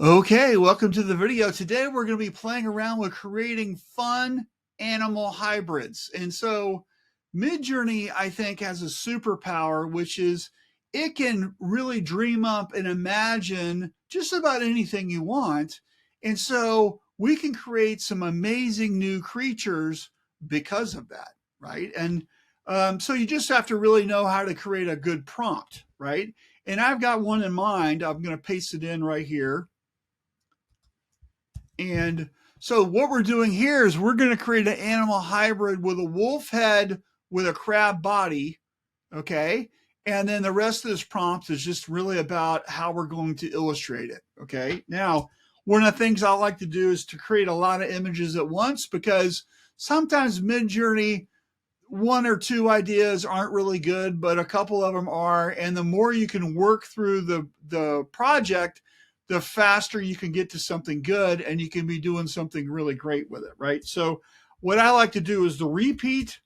Okay, welcome to the video. Today we're going to be playing around with creating fun animal hybrids. And so Midjourney, I think, has a superpower, which is it can really dream up and imagine just about anything you want. And so we can create some amazing new creatures because of that, right? And so you just have to really know how to create a good prompt, right? And I've got one in mind. I'm going to paste it in right here. And so what we're doing here is we're going to create an animal hybrid with a wolf head with a crab body, okay? And then the rest of this prompt is just really about how we're going to illustrate it, okay? Now, one of the things I like to do is to create a lot of images at once, because sometimes Midjourney, one or two ideas aren't really good, but a couple of them are. And the more you can work through the project, the faster you can get to something good, and you can be doing something really great with it, right? So what I like to do is the repeat.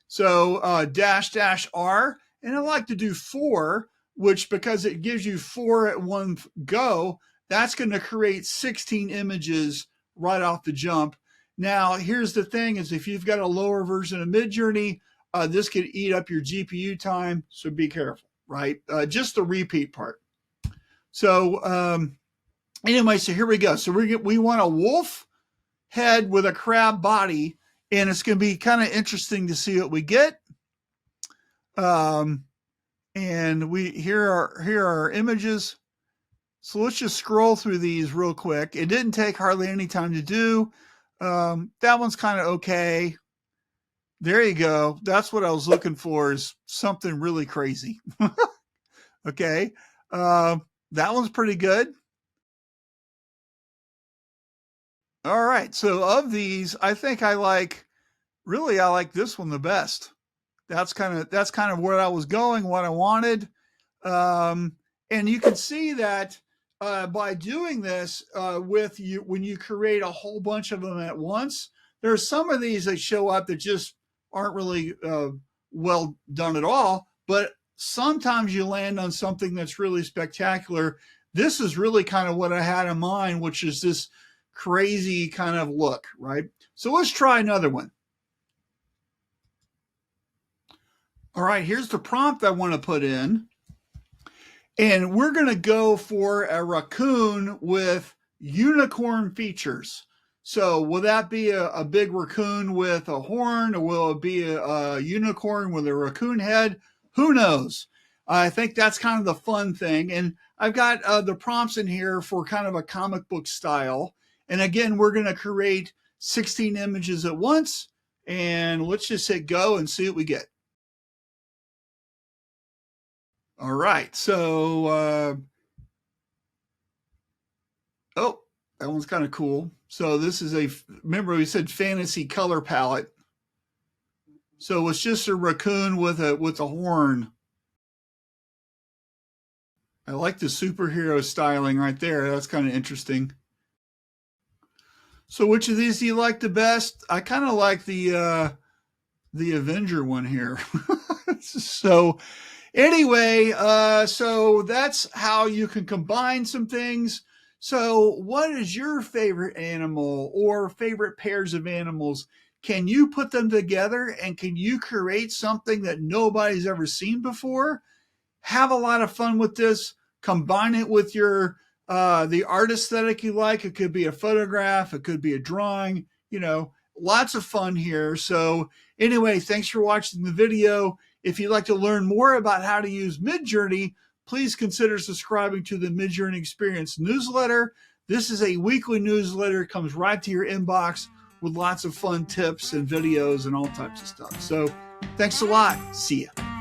So --R, and I like to do 4, which, because it gives you 4 at one go, that's going to create 16 images right off the jump. Now, here's the thing is, if you've got a lower version of Midjourney, this could eat up your GPU time, so be careful, right? Just the repeat part. So anyway, so here we go. So we want a wolf head with a crab body, and it's going to be kind of interesting to see what we get. And here are our images. So let's just scroll through these real quick. It didn't take hardly any time to do. That one's kind of okay. There you go. That's what I was looking for, is something really crazy. Okay. That one's pretty good. All right. So of these, I think I like this one the best. That's kind of where I was going, what I wanted. And you can see that by doing this with you, when you create a whole bunch of them at once, there's some of these that show up that just aren't really well done at all. But sometimes you land on something that's really spectacular. This is really kind of what I had in mind, which is this crazy kind of look, right? So let's try another one. All right, here's the prompt I want to put in. And we're going to go for a raccoon with unicorn features. So will that be a big raccoon with a horn, or will it be a unicorn with a raccoon head? Who knows? I think that's kind of the fun thing. And I've got the prompts in here for kind of a comic book style. And again, we're going to create 16 images at once. And let's just hit go and see what we get. All right, so oh, that one's kind of cool. So this is remember we said fantasy color palette. So it's just a raccoon with a horn. I like the superhero styling right there. That's kind of interesting. So which of these do you like the best? I kind of like the Avenger one here. So anyway, so that's how you can combine some things. So what is your favorite animal or favorite pairs of animals? Can you put them together, and can you create something that nobody's ever seen before? Have a lot of fun with this. Combine it with your the art aesthetic you like. It could be a photograph, it could be a drawing, lots of fun here. So anyway, thanks for watching the video. If you'd like to learn more about how to use Midjourney, please consider subscribing to the Midjourney Experience newsletter. This is a weekly newsletter. It comes right to your inbox with lots of fun tips and videos and all types of stuff. So thanks a lot. See ya.